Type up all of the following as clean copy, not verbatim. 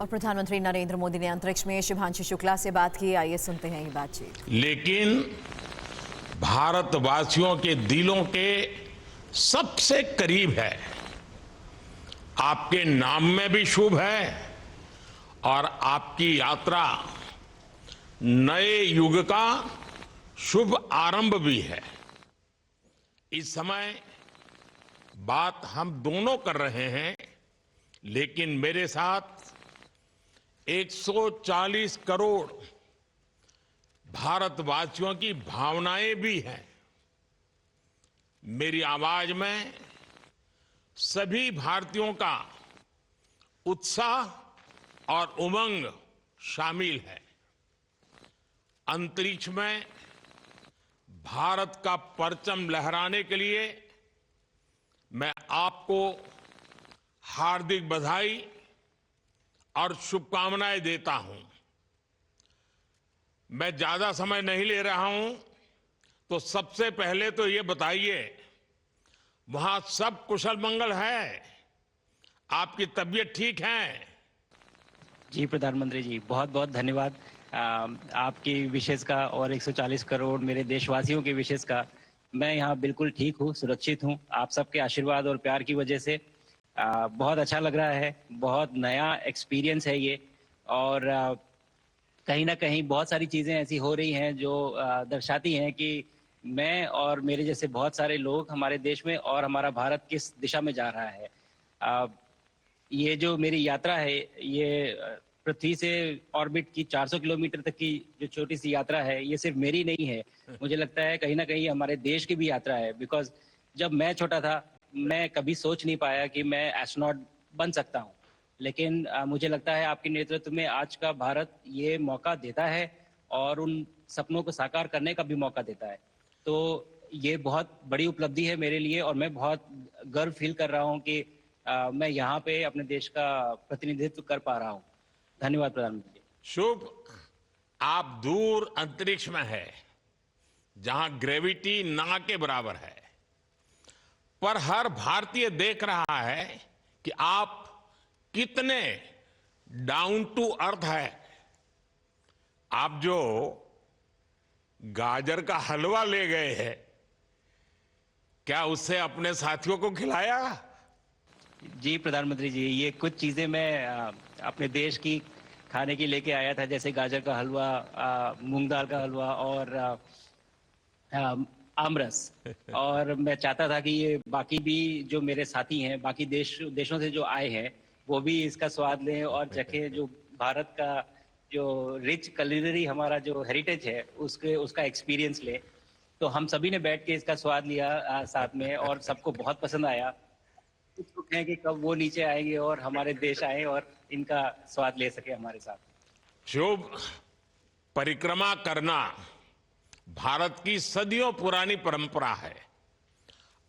और प्रधानमंत्री नरेंद्र मोदी ने अंतरिक्ष में शुभांशु शुक्ला से बात की। आइए सुनते हैं ये बातचीत। लेकिन भारतवासियों के दिलों के सबसे करीब है, आपके नाम में भी शुभ है और आपकी यात्रा नए युग का शुभ आरंभ भी है। इस समय बात हम दोनों कर रहे हैं, लेकिन मेरे साथ 140 करोड़ भारतवासियों की भावनाएं भी हैं। मेरी आवाज में सभी भारतीयों का उत्साह और उमंग शामिल है। अंतरिक्ष में भारत का परचम लहराने के लिए मैं आपको हार्दिक बधाई और शुभकामनाएं देता हूं। मैं ज्यादा समय नहीं ले रहा हूं, तो सबसे पहले तो ये बताइए, वहां सब कुशल मंगल है? आपकी तबीयत ठीक है? जी प्रधानमंत्री जी, बहुत बहुत धन्यवाद आपकी विशेष का और 140 करोड़ मेरे देशवासियों के विशेष का। मैं यहाँ बिल्कुल ठीक हूँ, सुरक्षित हूँ। आप सबके आशीर्वाद और प्यार की वजह से बहुत अच्छा लग रहा है। बहुत नया एक्सपीरियंस है ये, और कहीं ना कहीं बहुत सारी चीज़ें ऐसी हो रही हैं जो दर्शाती हैं कि मैं और मेरे जैसे बहुत सारे लोग हमारे देश में और हमारा भारत किस दिशा में जा रहा है। ये जो मेरी यात्रा है, ये पृथ्वी से ऑर्बिट की 400 किलोमीटर तक की जो छोटी सी यात्रा है, ये सिर्फ मेरी नहीं है। मुझे लगता है कहीं ना कहीं हमारे देश की भी यात्रा है। बिकॉज जब मैं छोटा था, मैं कभी सोच नहीं पाया कि मैं एस्ट्रोनॉट बन सकता हूँ, लेकिन मुझे लगता है आपके नेतृत्व में आज का भारत ये मौका देता है और उन सपनों को साकार करने का भी मौका देता है। तो ये बहुत बड़ी उपलब्धि है मेरे लिए, और मैं बहुत गर्व फील कर रहा हूँ कि मैं यहाँ पे अपने देश का प्रतिनिधित्व कर पा रहा हूँ। धन्यवाद प्रधानमंत्री। शुभ। आप दूर अंतरिक्ष में है, जहां ग्रेविटी ना के बराबर है, पर हर भारतीय देख रहा है कि आप कितने डाउन टू अर्थ है। आप जो गाजर का हलवा ले गए हैं, क्या उससे अपने साथियों को खिलाया? जी प्रधानमंत्री जी, ये कुछ चीज़ें मैं अपने देश की खाने की लेके आया था, जैसे गाजर का हलवा, मूंग दाल का हलवा और आमरस। और मैं चाहता था कि ये बाकी भी जो मेरे साथी हैं, बाकी देशों से जो आए हैं, वो भी इसका स्वाद लें और चखें। जो भारत का जो रिच culinary हमारा जो हेरिटेज है, उसका एक्सपीरियंस ले। तो हम सभी ने बैठ के इसका स्वाद लिया साथ में, और सबको बहुत पसंद आया। कुछ लोग हैं कि कब वो नीचे आएंगे और हमारे देश आए और इनका स्वाद ले सके हमारे साथ। शुभ। परिक्रमा करना भारत की सदियों पुरानी परंपरा है।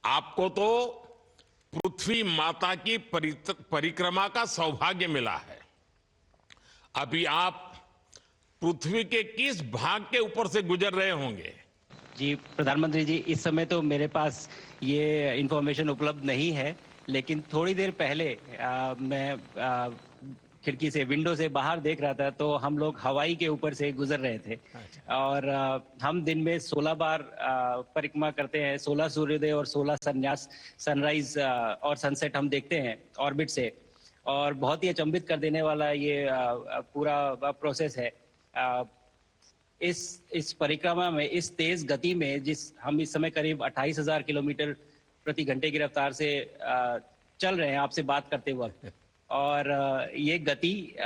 आपको तो पृथ्वी माता की परिक्रमा का सौभाग्य मिला है। अभी आप पृथ्वी के किस भाग के ऊपर से गुजर रहे होंगे? जी प्रधानमंत्री जी, इस समय तो मेरे पास ये इंफॉर्मेशन उपलब्ध नहीं है, लेकिन थोड़ी देर पहले मैं खिड़की से, विंडो से बाहर देख रहा था, तो हम लोग हवाई के ऊपर से गुजर रहे थे। और हम दिन में 16 बार परिक्रमा करते हैं। 16 सूर्योदय और 16 संन्यास, सनराइज और सनसेट हम देखते हैं ऑर्बिट से। और बहुत ही अचंभित कर देने वाला ये पूरा प्रोसेस है। इस परिक्रमा में, इस तेज गति में, हम इस समय करीब 28,000 किलोमीटर प्रति घंटे की रफ्तार से चल रहे हैं आपसे बात करते वक्त। और ये गति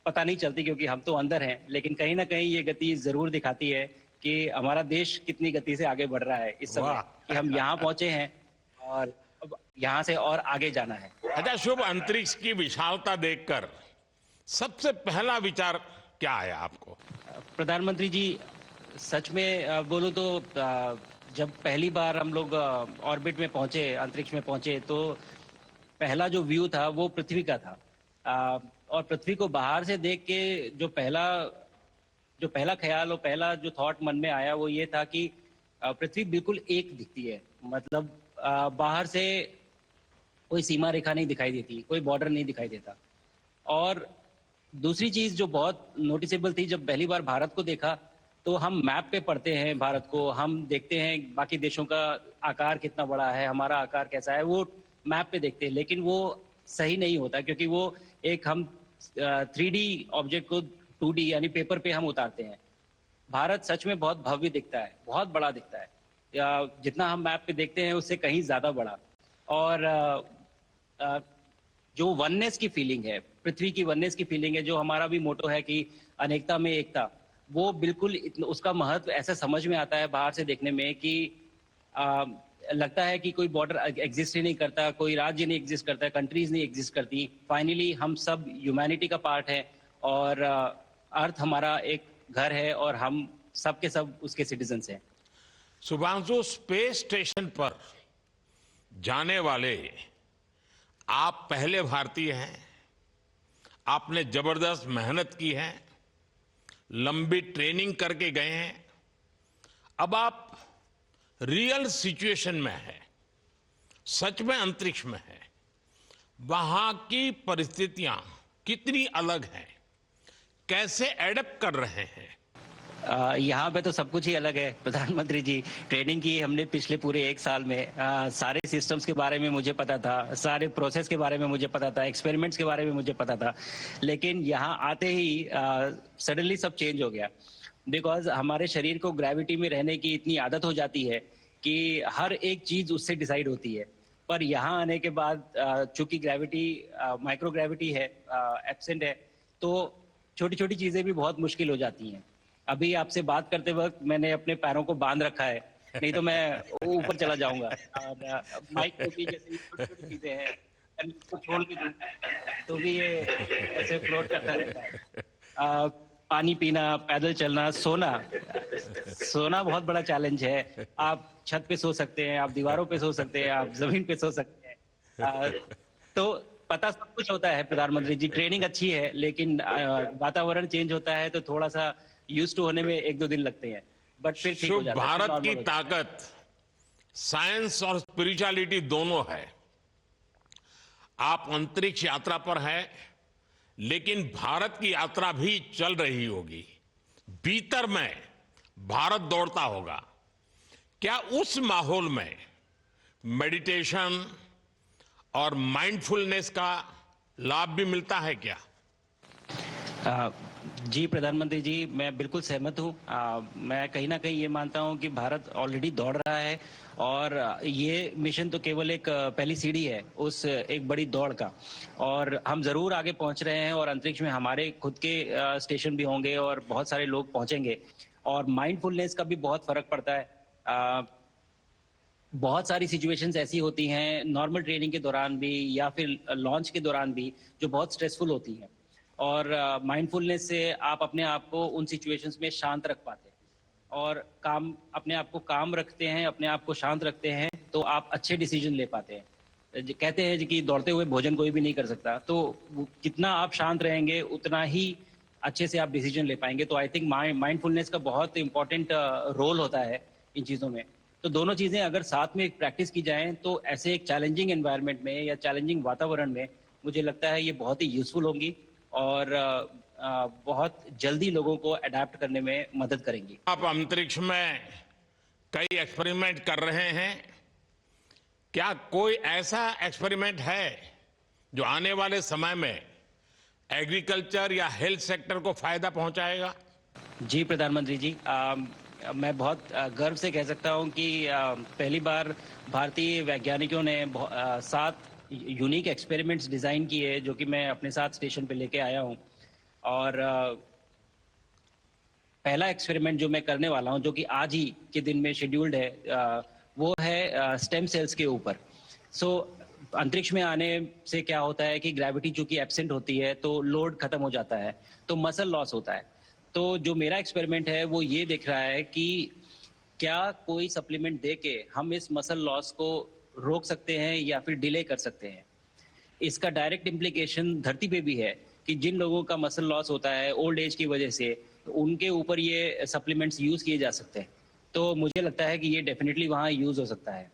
पता नहीं चलती क्योंकि हम तो अंदर हैं, लेकिन कहीं ना कहीं ये गति जरूर दिखाती है कि हमारा देश कितनी गति से आगे बढ़ रहा है इस समय, कि हम यहाँ पहुंचे हैं और अब यहाँ से और आगे जाना है। अच्छा शुभ, अंतरिक्ष की विशालता देखकर सबसे पहला विचार क्या आया आपको? प्रधानमंत्री जी, सच में बोलूं तो जब पहली बार हम लोग ऑर्बिट में पहुंचे, अंतरिक्ष में पहुंचे, तो पहला जो व्यू था वो पृथ्वी का था। और पृथ्वी को बाहर से देख के जो पहला ख्याल और पहला जो थॉट मन में आया, वो ये था कि पृथ्वी बिल्कुल एक दिखती है। मतलब बाहर से कोई सीमा रेखा नहीं दिखाई देती, कोई बॉर्डर नहीं दिखाई देता। और दूसरी चीज जो बहुत नोटिसेबल थी, जब पहली बार भारत को देखा तो हम मैप पे पढ़ते हैं भारत को, हम देखते हैं बाकी देशों का आकार कितना बड़ा है, हमारा आकार कैसा है, वो मैप पे देखते हैं, लेकिन वो सही नहीं होता क्योंकि वो एक हम 3D ऑब्जेक्ट को 2D यानी पेपर पे हम उतारते हैं। भारत सच में बहुत भव्य दिखता है, बहुत बड़ा दिखता है, या जितना हम मैप पे देखते हैं उससे कहीं ज्यादा बड़ा। और जो वननेस की फीलिंग है, पृथ्वी की वननेस की फीलिंग है, जो हमारा भी मोटो है कि अनेकता में एकता, वो बिल्कुल उसका महत्व ऐसा समझ में आता है बाहर से देखने में कि लगता है कि कोई बॉर्डर एग्जिस्ट ही नहीं करता, कोई राज्य नहीं एग्जिस्ट करता, कंट्रीज नहीं एग्जिस्ट करती। फाइनली हम सब ह्यूमैनिटी का पार्ट है और अर्थ हमारा एक घर है और हम सब के सब उसके सिटीजन्स हैं। शुभांशु, स्पेस स्टेशन पर जाने वाले आप पहले भारतीय हैं। आपने जबरदस्त मेहनत की है, लंबी ट्रेनिंग करके गए हैं। अब आप रियल सिचुएशन में है, सच में अंतरिक्ष में है। वहां की परिस्थितियां कितनी अलग हैं, कैसे एडप्ट कर रहे हैं? यहाँ पे तो सब कुछ ही अलग है प्रधानमंत्री जी। ट्रेनिंग की हमने पिछले पूरे 1 साल में, सारे सिस्टम्स के बारे में मुझे पता था, सारे प्रोसेस के बारे में मुझे पता था, एक्सपेरिमेंट्स के बारे में मुझे पता था, लेकिन यहाँ आते ही सडनली सब चेंज हो गया। बिकॉज हमारे शरीर को ग्रेविटी में रहने की इतनी आदत हो जाती है कि हर एक चीज उससे डिसाइड होती है। पर यहाँ आने के बाद चूंकि ग्रेविटी माइक्रो ग्रेविटी है, एब्सेंट है, तो छोटी छोटी चीजें भी बहुत मुश्किल हो जाती हैं। अभी आपसे बात करते वक्त मैंने अपने पैरों को बांध रखा है, नहीं तो मैं ऊपर चला जाऊंगा। और माइक पे भी जैसे छोटी छोटी चीजें हैं, इसको छोड़ भी दूं तो भी ये ऐसे फ्लोट करता रहता है। पानी पीना, पैदल चलना, सोना बहुत बड़ा चैलेंज है। आप छत पे सो सकते हैं, आप दीवारों पे सो सकते हैं, आप जमीन पे सो सकते हैं। तो पता सब कुछ होता है प्रधानमंत्री जी, ट्रेनिंग अच्छी है, लेकिन वातावरण चेंज होता है तो थोड़ा सा यूज टू होने में 1-2 दिन लगते हैं, बट फिर ठीक हो जाता है। भारत की ताकत साइंस और स्पिरिचुअलिटी दोनों है। आप अंतरिक्ष यात्रा पर हैं, लेकिन भारत की यात्रा भी चल रही होगी। भीतर में भारत दौड़ता होगा। क्या उस माहौल में मेडिटेशन और माइंडफुलनेस का लाभ भी मिलता है क्या? जी प्रधानमंत्री जी, मैं बिल्कुल सहमत हूँ। मैं कहीं ना कहीं ये मानता हूँ कि भारत ऑलरेडी दौड़ रहा है और ये मिशन तो केवल एक पहली सीढ़ी है उस एक बड़ी दौड़ का, और हम जरूर आगे पहुंच रहे हैं और अंतरिक्ष में हमारे खुद के स्टेशन भी होंगे और बहुत सारे लोग पहुंचेंगे। और माइंडफुलनेस का भी बहुत फर्क पड़ता है। बहुत सारी सिचुएशंस ऐसी होती हैं नॉर्मल ट्रेनिंग के दौरान भी या फिर लॉन्च के दौरान भी, जो बहुत स्ट्रेसफुल होती हैं, और माइंडफुलनेस से आप अपने आप को उन सिचुएशंस में शांत रख पाते हैं और अपने आप को काम रखते हैं, अपने आप को शांत रखते हैं, तो आप अच्छे डिसीजन ले पाते हैं। कहते हैं कि दौड़ते हुए भोजन कोई भी नहीं कर सकता, तो जितना आप शांत रहेंगे उतना ही अच्छे से आप डिसीजन ले पाएंगे। तो आई थिंक माइंडफुलनेस का बहुत इंपॉर्टेंट रोल होता है इन चीज़ों में। तो दोनों चीज़ें अगर साथ में प्रैक्टिस की जाएं तो ऐसे एक चैलेंजिंग एनवायरनमेंट में या चैलेंजिंग वातावरण में मुझे लगता है ये बहुत ही यूजफुल होंगी और बहुत जल्दी लोगों को अडेप्ट करने में मदद करेंगी। आप अंतरिक्ष में कई एक्सपेरिमेंट कर रहे हैं। क्या कोई ऐसा एक्सपेरिमेंट है जो आने वाले समय में एग्रीकल्चर या हेल्थ सेक्टर को फायदा पहुंचाएगा? जी प्रधानमंत्री जी, मैं बहुत गर्व से कह सकता हूं कि पहली बार भारतीय वैज्ञानिकों ने 7 यूनिक एक्सपेरिमेंट्स डिजाइन किए जो कि मैं अपने साथ स्टेशन पे लेके आया हूं। और पहला एक्सपेरिमेंट जो मैं करने वाला हूं, जो कि आज ही के दिन में शेड्यूल्ड है, वो है स्टेम सेल्स के ऊपर। सो अंतरिक्ष में आने से क्या होता है कि ग्रेविटी चूंकि एब्सेंट होती है तो लोड खत्म हो जाता है, तो मसल लॉस होता है। तो जो मेरा एक्सपेरिमेंट है वो ये देख रहा है कि क्या कोई सप्लीमेंट दे के हम इस मसल लॉस को रोक सकते हैं या फिर डिले कर सकते हैं। इसका डायरेक्ट इम्प्लीकेशन धरती पे भी है कि जिन लोगों का मसल लॉस होता है ओल्ड एज की वजह से, तो उनके ऊपर ये सप्लीमेंट्स यूज किए जा सकते हैं। तो मुझे लगता है कि ये डेफिनेटली वहाँ यूज हो सकता है।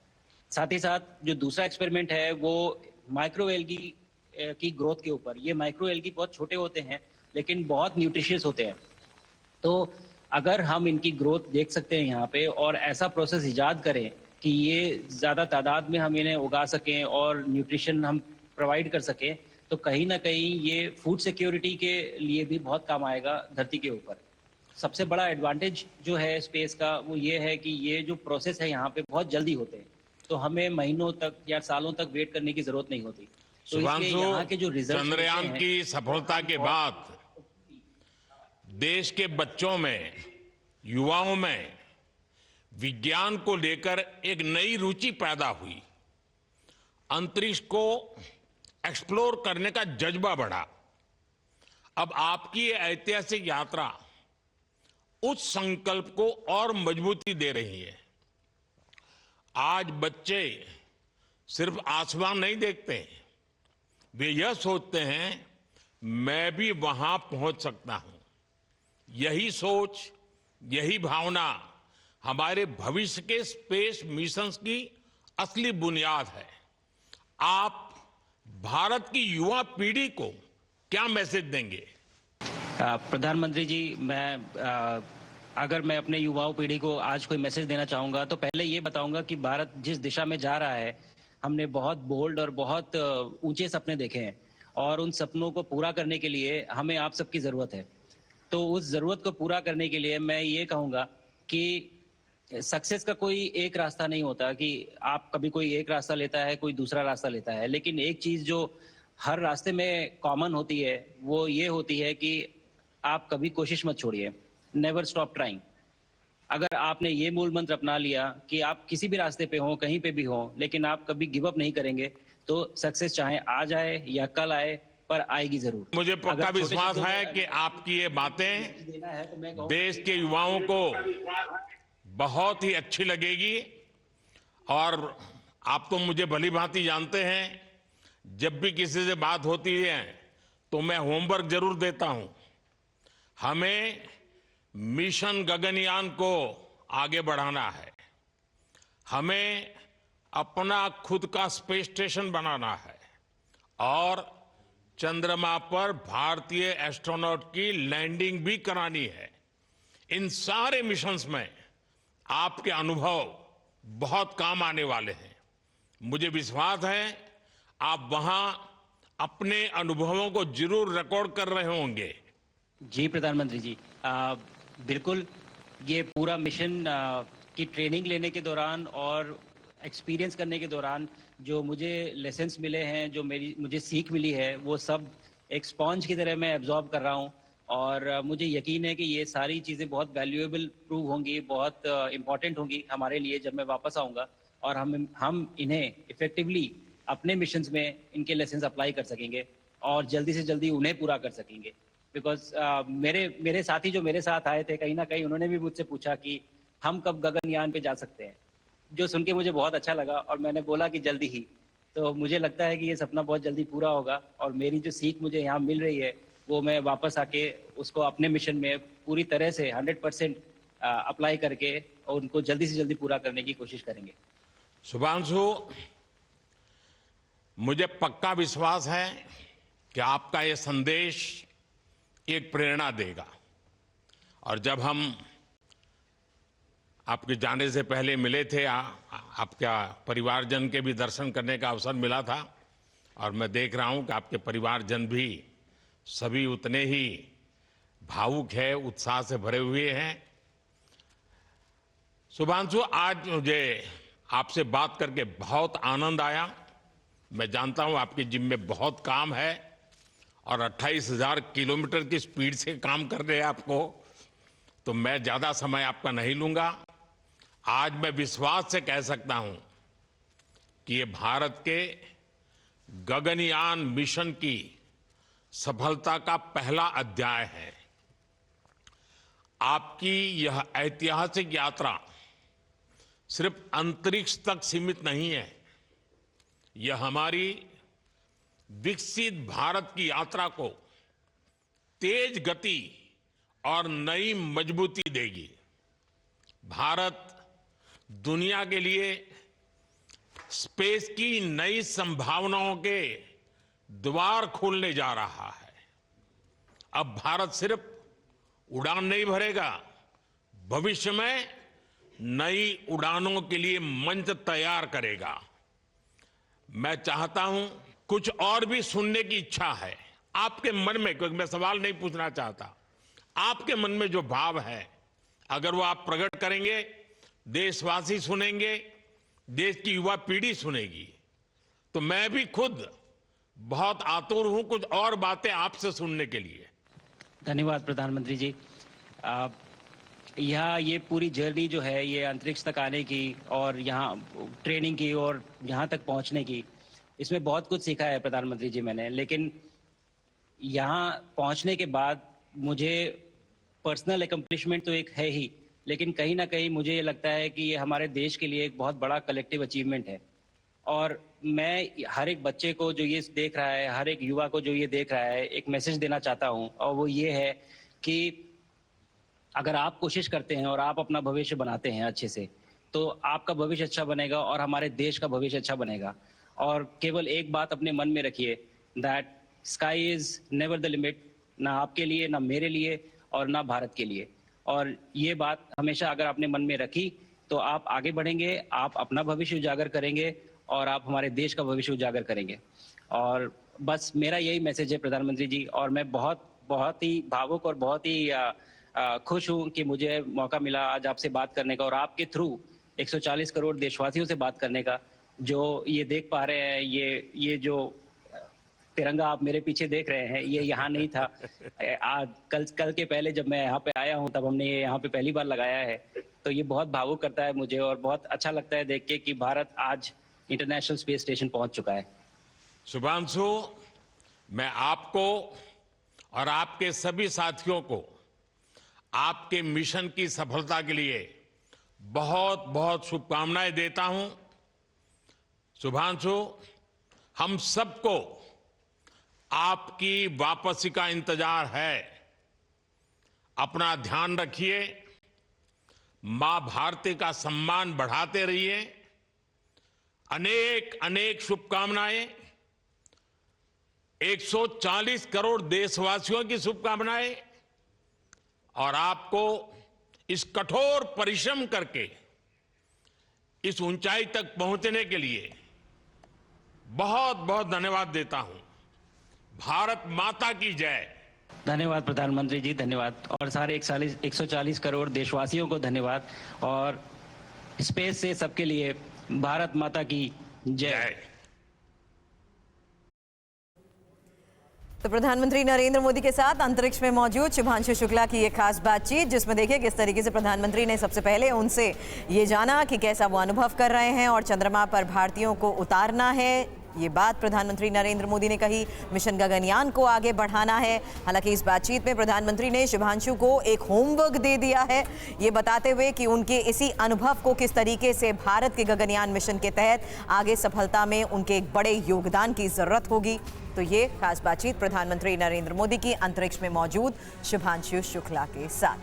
साथ ही साथ जो दूसरा एक्सपेरिमेंट है वो माइक्रो एल्गी की ग्रोथ के ऊपर। ये माइक्रो एल्गी बहुत छोटे होते हैं लेकिन बहुत न्यूट्रिशियस होते हैं। तो अगर हम इनकी ग्रोथ देख सकते हैं यहाँ पे और ऐसा प्रोसेस इजाद करें कि ये ज़्यादा तादाद में हम इन्हें उगा सकें और न्यूट्रिशन हम प्रोवाइड कर सकें, तो कहीं ना कहीं ये फूड सिक्योरिटी के लिए भी बहुत काम आएगा धरती के ऊपर। सबसे बड़ा एडवांटेज जो है स्पेस का वो ये है कि ये जो प्रोसेस है यहाँ पे बहुत जल्दी होते हैं, तो हमें महीनों तक या सालों तक वेट करने की जरूरत नहीं होती। तो इसलिए शुभांशु, यहाँ के जो रिजल्ट चंद्रयान की सफलता के बाद देश के बच्चों में, युवाओं में विज्ञान को लेकर एक नई रुचि पैदा हुई। अंतरिक्ष को एक्सप्लोर करने का जज्बा बढ़ा। अब आपकी ये ऐतिहासिक यात्रा उस संकल्प को और मजबूती दे रही है। आज बच्चे सिर्फ आसमान नहीं देखते, वे यह सोचते हैं मैं भी वहां पहुंच सकता हूं। यही सोच, यही भावना हमारे भविष्य के स्पेस मिशंस की असली बुनियाद है। आप भारत की युवा पीढ़ी को क्या मैसेज देंगे? प्रधानमंत्री जी, अगर मैं अपने युवाओं पीढ़ी को आज कोई मैसेज देना चाहूंगा तो पहले ये बताऊंगा कि भारत जिस दिशा में जा रहा है, हमने बहुत बोल्ड और बहुत ऊंचे सपने देखे हैं और उन सपनों को पूरा करने के लिए हमें आप सबकी जरूरत है। तो उस जरूरत को पूरा करने के लिए मैं ये कहूंगा कि सक्सेस का कोई एक रास्ता नहीं होता कि आप कभी कोई एक रास्ता लेता है, कोई दूसरा रास्ता लेता है, लेकिन एक चीज जो हर रास्ते में कॉमन होती है वो ये होती है कि आप कभी कोशिश मत छोड़िए, नेवर स्टॉप ट्राइंग। अगर आपने ये मूल मंत्र अपना लिया कि आप किसी भी रास्ते पे हो, कहीं पे भी हो, लेकिन आप कभी गिव अप नहीं करेंगे, तो सक्सेस चाहे आज आए या कल आए, पर आएगी जरूर। मुझे पक्का विश्वास है कि आपकी ये बातें देश के युवाओं को बहुत ही अच्छी लगेगी। और आप तो मुझे भली भांति जानते हैं, जब भी किसी से बात होती है तो मैं होमवर्क जरूर देता हूं। हमें मिशन गगनयान को आगे बढ़ाना है, हमें अपना खुद का स्पेस स्टेशन बनाना है और चंद्रमा पर भारतीय एस्ट्रोनॉट की लैंडिंग भी करानी है। इन सारे मिशंस में आपके अनुभव बहुत काम आने वाले हैं। मुझे विश्वास है आप वहां अपने अनुभवों को जरूर रिकॉर्ड कर रहे होंगे। जी प्रधानमंत्री जी, बिल्कुल। ये पूरा मिशन की ट्रेनिंग लेने के दौरान और एक्सपीरियंस करने के दौरान जो मुझे लेसन्स मिले हैं, जो मुझे सीख मिली है, वो सब एक स्पॉन्ज की तरह मैं एब्जॉर्ब कर रहा हूँ और मुझे यकीन है कि ये सारी चीज़ें बहुत वैल्यूएबल प्रूव होंगी, बहुत इम्पॉर्टेंट होंगी हमारे लिए जब मैं वापस आऊँगा और हम इन्हें इफेक्टिवली अपने मिशंस में इनके लेसन्स अप्लाई कर सकेंगे और जल्दी से जल्दी उन्हें पूरा कर सकेंगे। बिकॉज मेरे साथी जो मेरे साथ आए थे, कहीं ना कहीं उन्होंने भी मुझसे पूछा कि हम कब गगनयान पे जा सकते हैं, जो सुन के मुझे बहुत अच्छा लगा और मैंने बोला कि जल्दी ही। तो मुझे लगता है कि ये सपना बहुत जल्दी पूरा होगा और मेरी जो सीख मुझे यहाँ मिल रही है वो मैं वापस आके उसको अपने मिशन में पूरी तरह से 100% अप्लाई करके और उनको जल्दी से जल्दी पूरा करने की कोशिश करेंगे। शुभांशु, मुझे पक्का विश्वास है कि आपका ये संदेश एक प्रेरणा देगा। और जब हम आपके जाने से पहले मिले थे, आपका परिवारजन के भी दर्शन करने का अवसर मिला था और मैं देख रहा हूं कि आपके परिवारजन भी सभी उतने ही भावुक है, उत्साह से भरे हुए हैं। शुभांशु, आज मुझे आपसे बात करके बहुत आनंद आया। मैं जानता हूं आपकी जिम में बहुत काम है और 28,000 किलोमीटर की स्पीड से काम कर रहे हैं आपको, तो मैं ज्यादा समय आपका नहीं लूंगा। आज मैं विश्वास से कह सकता हूं कि ये भारत के गगनयान मिशन की सफलता का पहला अध्याय है। आपकी यह ऐतिहासिक यात्रा सिर्फ अंतरिक्ष तक सीमित नहीं है, यह हमारी विकसित भारत की यात्रा को तेज गति और नई मजबूती देगी। भारत दुनिया के लिए स्पेस की नई संभावनाओं के द्वार खोलने जा रहा है। अब भारत सिर्फ उड़ान नहीं भरेगा, भविष्य में नई उड़ानों के लिए मंच तैयार करेगा। मैं चाहता हूं, कुछ और भी सुनने की इच्छा है आपके मन में, क्योंकि मैं सवाल नहीं पूछना चाहता, आपके मन में जो भाव है अगर वो आप प्रकट करेंगे, देशवासी सुनेंगे, देश की युवा पीढ़ी सुनेगी, तो मैं भी खुद बहुत आतुर हूं कुछ और बातें आपसे सुनने के लिए। धन्यवाद प्रधानमंत्री जी। यहाँ ये पूरी जर्नी जो है, ये अंतरिक्ष तक आने की और यहाँ ट्रेनिंग की और यहाँ तक पहुँचने की, इसमें बहुत कुछ सीखा है प्रधानमंत्री जी मैंने। लेकिन यहाँ पहुँचने के बाद मुझे पर्सनल एकम्प्लिशमेंट तो एक है ही, लेकिन कहीं ना कहीं मुझे ये लगता है कि ये हमारे देश के लिए एक बहुत बड़ा कलेक्टिव अचीवमेंट है। और मैं हर एक बच्चे को जो ये देख रहा है, हर एक युवा को जो ये देख रहा है, एक मैसेज देना चाहता हूँ, और वो ये है कि अगर आप कोशिश करते हैं और आप अपना भविष्य बनाते हैं अच्छे से, तो आपका भविष्य अच्छा बनेगा और हमारे देश का भविष्य अच्छा बनेगा। और केवल एक बात अपने मन में रखिए, that sky is never the limit, ना आपके लिए, ना मेरे लिए और ना भारत के लिए। और ये बात हमेशा अगर आपने मन में रखी तो आप आगे बढ़ेंगे, आप अपना भविष्य उजागर करेंगे और आप हमारे देश का भविष्य उजागर करेंगे। और बस मेरा यही मैसेज है प्रधानमंत्री जी। और मैं बहुत ही भावुक और बहुत ही खुश हूं कि मुझे मौका मिला आज आपसे बात करने का और आपके थ्रू 140 करोड़ देशवासियों से बात करने का। जो ये देख पा रहे हैं, ये जो तिरंगा आप मेरे पीछे देख रहे हैं, ये यहाँ नहीं था। आज कल के पहले जब मैं यहाँ पे आया हूँ तब हमने ये यहाँ पे पहली बार लगाया है। तो ये बहुत भावुक करता है मुझे और बहुत अच्छा लगता है देख के कि भारत आज इंटरनेशनल स्पेस स्टेशन पहुंच चुका है। शुभांशु, मैं आपको और आपके सभी साथियों को आपके मिशन की सफलता के लिए बहुत बहुत शुभकामनाएं देता हूं। शुभांशु, हम सबको आपकी वापसी का इंतजार है। अपना ध्यान रखिए, मां भारती का सम्मान बढ़ाते रहिए। अनेक अनेक शुभकामनाएं, 140 करोड़ देशवासियों की शुभकामनाएं, और आपको इस कठोर परिश्रम करके इस ऊंचाई तक पहुंचने के लिए बहुत बहुत धन्यवाद देता हूं। भारत माता की जय। धन्यवाद प्रधानमंत्री जी, धन्यवाद। और सारे 140 करोड़ देशवासियों को धन्यवाद। और स्पेस से सबके लिए भारत माता की जय। तो प्रधानमंत्री नरेंद्र मोदी के साथ अंतरिक्ष में मौजूद शुभांशु शुक्ला की ये खास बातचीत, जिसमें देखिए किस तरीके से प्रधानमंत्री ने सबसे पहले उनसे ये जाना कि कैसा वो अनुभव कर रहे हैं और चंद्रमा पर भारतीयों को उतारना है। ये बात प्रधानमंत्री नरेंद्र मोदी ने कही, मिशन गगनयान को आगे बढ़ाना है। हालांकि इस बातचीत में प्रधानमंत्री ने शुभांशु को एक होमवर्क दे दिया है, ये बताते हुए कि उनके इसी अनुभव को किस तरीके से भारत के गगनयान मिशन के तहत आगे सफलता में उनके एक बड़े योगदान की जरूरत होगी। तो ये खास बातचीत प्रधानमंत्री नरेंद्र मोदी की अंतरिक्ष में मौजूद शुभांशु शुक्ला के साथ।